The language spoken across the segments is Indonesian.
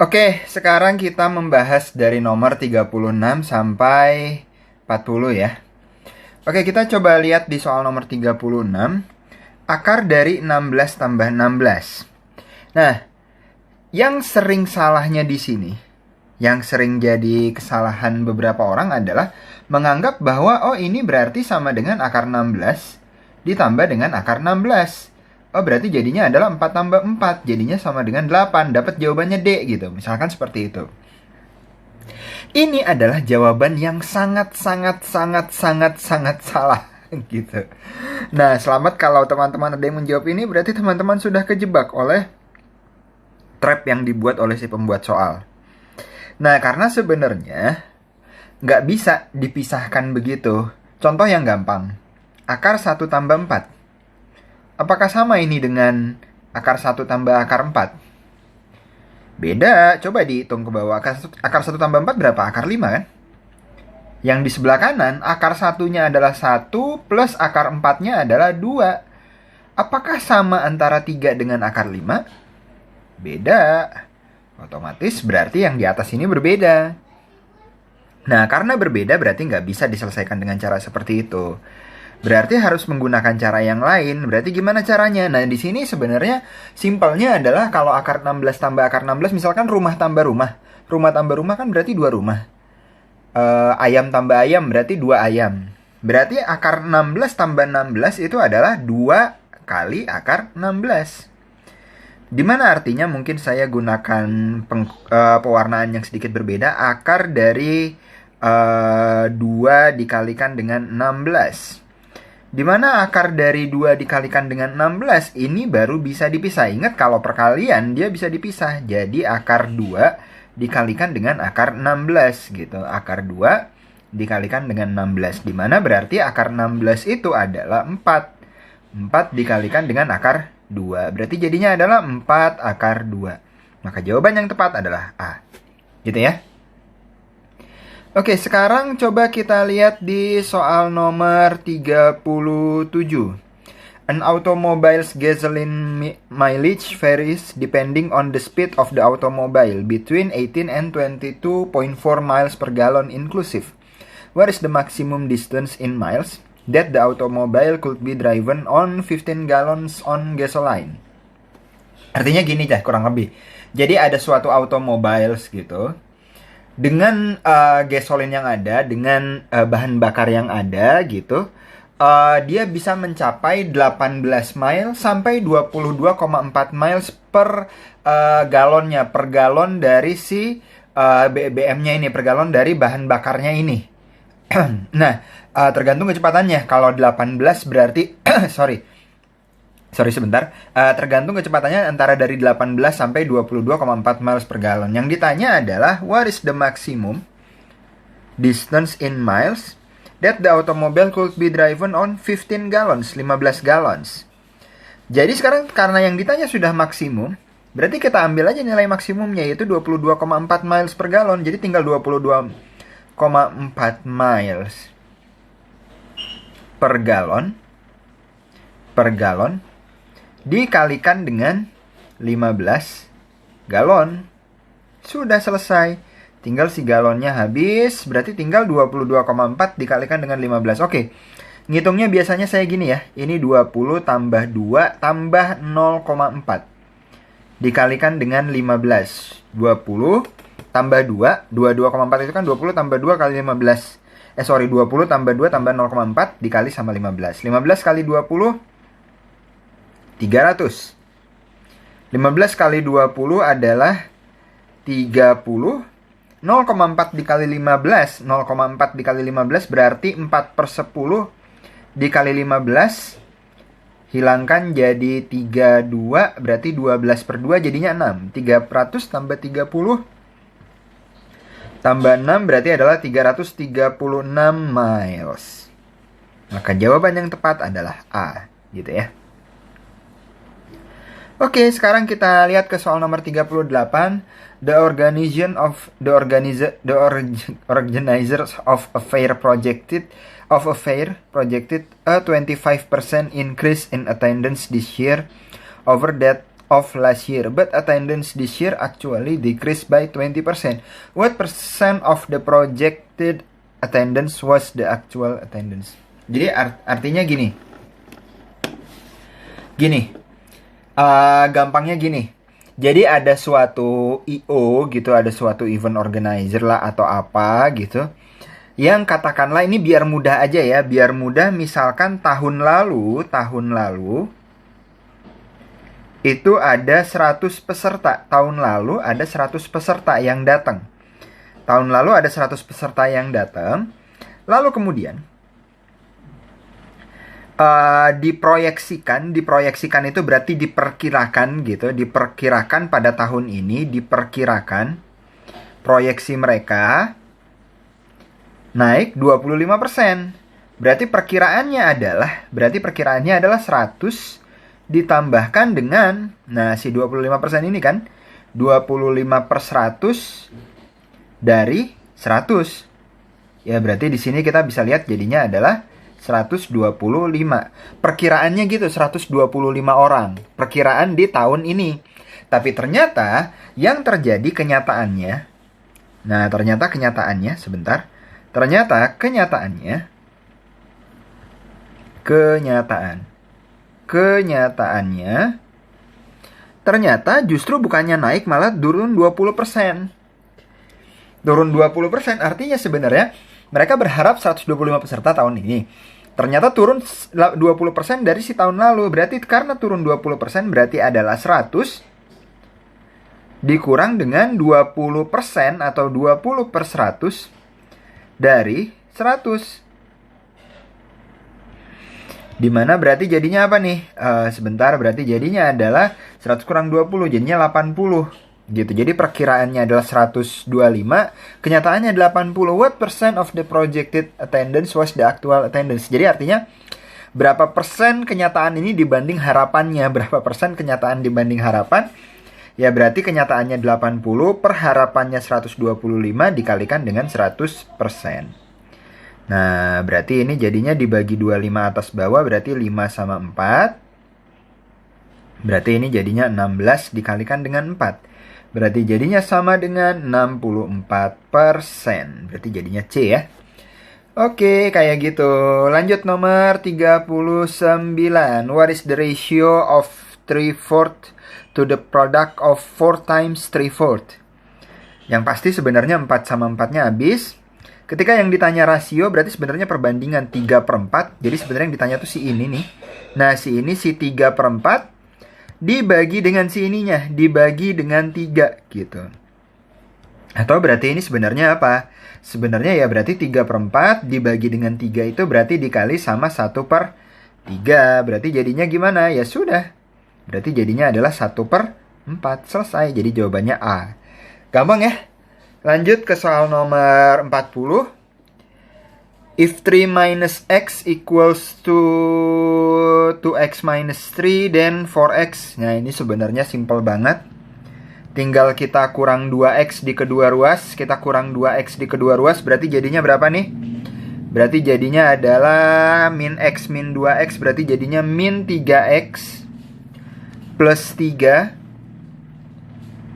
Oke, sekarang kita membahas dari nomor 36 sampai 40 ya. Oke, kita coba lihat di soal nomor 36. Akar dari 16 tambah 16. Nah, yang sering salahnya di sini, yang sering jadi kesalahan beberapa orang adalah menganggap bahwa ini berarti sama dengan akar 16 ditambah dengan akar 16. Berarti jadinya adalah 4 tambah 4. Jadinya sama dengan 8. Dapat jawabannya D gitu. Misalkan seperti itu. Ini adalah jawaban yang sangat salah gitu. Nah, selamat kalau teman-teman ada yang menjawab ini, berarti teman-teman sudah kejebak oleh trap yang dibuat oleh si pembuat soal. Nah, karena sebenarnya nggak bisa dipisahkan begitu. Contoh yang gampang. Akar 1 tambah 4. Apakah sama ini dengan akar 1 tambah akar 4? Beda, coba dihitung ke bawah. Akar 1 tambah 4 berapa? Akar 5 kan? Yang di sebelah kanan, akar 1-nya adalah 1 plus akar 4-nya adalah 2. Apakah sama antara 3 dengan akar 5? Beda. Otomatis berarti yang di atas ini berbeda. Nah, karena berbeda berarti nggak bisa diselesaikan dengan cara seperti itu. Berarti harus menggunakan cara yang lain. Berarti gimana caranya? Nah, di sini sebenarnya simpelnya adalah kalau akar 16 tambah akar 16, misalkan rumah tambah rumah. Rumah tambah rumah kan berarti 2 rumah. Ayam tambah ayam berarti 2 ayam. Berarti akar 16 tambah 16 itu adalah 2 kali akar 16. Dimana artinya mungkin saya gunakan pewarnaan yang sedikit berbeda. Akar dari 2 dikalikan dengan 16. Dimana akar dari 2 dikalikan dengan 16 ini baru bisa dipisah. Ingat kalau perkalian dia bisa dipisah. Jadi akar 2 dikalikan dengan akar 16 gitu. Akar 2 dikalikan dengan 16. Dimana berarti akar 16 itu adalah 4. 4 dikalikan dengan akar 2. Berarti jadinya adalah 4 akar 2. Maka jawaban yang tepat adalah A. Gitu ya. Oke, sekarang coba kita lihat di soal nomor 37. An automobile's gasoline mileage varies depending on the speed of the automobile between 18 and 22.4 miles per gallon inclusive. What is the maximum distance in miles that the automobile could be driven on 15 gallons on gasoline? Artinya gini dah kurang lebih. Jadi ada suatu automobiles gitu. Dengan gasolin yang ada, dengan bahan bakar yang ada gitu, dia bisa mencapai 18 mile sampai 22,4 miles per galonnya, per galon dari si BBM-nya ini, per galon dari bahan bakarnya ini. Nah, tergantung kecepatannya. Kalau 18 berarti, sorry sebentar. Tergantung kecepatannya antara dari 18 sampai 22,4 miles per gallon. Yang ditanya adalah what is the maximum distance in miles that the automobile could be driven on 15 gallons, 15 gallons. Jadi sekarang karena yang ditanya sudah maksimum, berarti kita ambil aja nilai maksimumnya yaitu 22,4 miles per gallon. Jadi tinggal 22,4 miles per gallon dikalikan dengan 15 galon. Sudah selesai. Tinggal si galonnya habis, berarti tinggal 22,4 dikalikan dengan 15. Oke. Ngitungnya biasanya saya gini ya. Ini 20 tambah 2 tambah 0,4 dikalikan dengan 15. 20 tambah 2, 22,4 itu kan 20 tambah 2 kali 15. 20 tambah 2 tambah 0,4 dikali sama 15. 15 kali 20 300. 15 kali 20 adalah 30. 0,4 dikali 15. 0,4 dikali 15 berarti 4/10 dikali 15. Hilangkan jadi 32. Berarti 12/2 jadinya 6. 300 tambah 30 tambah 6 berarti adalah 336 miles. Maka jawaban yang tepat adalah A. Gitu ya. Oke, sekarang kita lihat ke soal nomor 38. The organizers of a fair projected a 25% increase in attendance this year over that of last year, but attendance this year actually decreased by 20%. What percent of the projected attendance was the actual attendance? Jadi artinya gini. Gampangnya gini. Jadi ada suatu IO gitu, ada suatu event organizer lah atau apa gitu. Yang katakanlah ini biar mudah aja ya, biar mudah, misalkan tahun lalu itu ada 100 peserta. Tahun lalu ada 100 peserta yang datang. Lalu kemudian diproyeksikan itu berarti diperkirakan gitu, diperkirakan pada tahun ini, diperkirakan proyeksi mereka naik 25%. Berarti perkiraannya adalah 100 ditambahkan dengan, nah si 25% ini kan 25/100 dari 100. Ya berarti di sini kita bisa lihat jadinya adalah 125. Perkiraannya gitu, 125 orang. Perkiraan di tahun ini. Tapi ternyata yang terjadi kenyataannya, ternyata justru bukannya naik, malah turun 20%. Turun 20% artinya sebenarnya mereka berharap 125 peserta tahun ini. Ternyata turun 20% dari si tahun lalu. Berarti karena turun 20% berarti adalah 100 dikurang dengan 20% atau 20/100 dari 100. Dimana berarti jadinya apa nih? Berarti jadinya adalah 100 kurang 20, jadinya 80. Gitu. Jadi perkiraannya adalah 125, kenyataannya 80. What percent of the projected attendance was the actual attendance? Jadi artinya berapa persen kenyataan ini dibanding harapannya? Berapa persen kenyataan dibanding harapan? Ya berarti kenyataannya 80 per harapannya 125 dikalikan dengan 100%. Nah, berarti ini jadinya dibagi 25 atas bawah, berarti 5 sama 4. Berarti ini jadinya 16 dikalikan dengan 4. Berarti jadinya sama dengan 64%. Berarti jadinya C ya. Oke, kayak gitu. Lanjut nomor 39. What is the ratio of 3/4 to the product of 4 times 3/4? Yang pasti sebenarnya 4 sama 4-nya habis. Ketika yang ditanya rasio berarti sebenarnya perbandingan 3/4. Jadi sebenarnya yang ditanya tuh si ini nih. Nah, si ini si 3/4 dibagi dengan si ininya, dibagi dengan 3 gitu. Atau berarti ini sebenarnya apa? Sebenarnya ya berarti 3/4 dibagi dengan 3 itu berarti dikali sama 1/3. Berarti jadinya gimana? Ya sudah. Berarti jadinya adalah 1/4. Selesai. Jadi jawabannya A. Gampang ya? Lanjut ke soal nomor 40. If 3 minus x equals to 2x minus 3, then 4x. Nah, ini sebenarnya simple banget. Tinggal kita kurang 2x di kedua ruas. Kita kurang 2x di kedua ruas. Berarti jadinya berapa nih? Berarti jadinya adalah min x min 2x. Berarti jadinya min 3x plus 3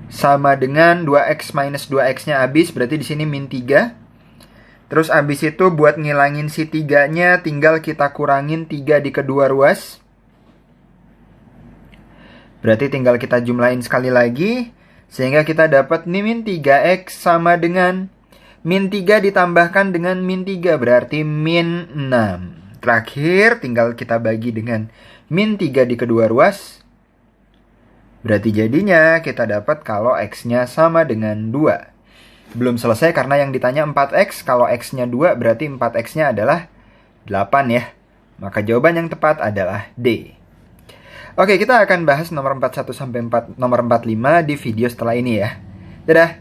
sama dengan 2x minus 2x-nya habis. Berarti di sini min 3. Terus abis itu buat ngilangin si 3-nya tinggal kita kurangin 3 di kedua ruas. Berarti tinggal kita jumlahin sekali lagi. Sehingga kita dapat nih min 3x sama dengan min 3 ditambahkan dengan min 3. Berarti min 6. Terakhir tinggal kita bagi dengan min 3 di kedua ruas. Berarti jadinya kita dapat kalau x-nya sama dengan 2. Belum selesai karena yang ditanya 4x. Kalau x-nya 2 berarti 4x-nya adalah 8 ya. Maka jawaban yang tepat adalah D. Oke, kita akan bahas nomor 41 sampai nomor 45 di video setelah ini ya. Dadah!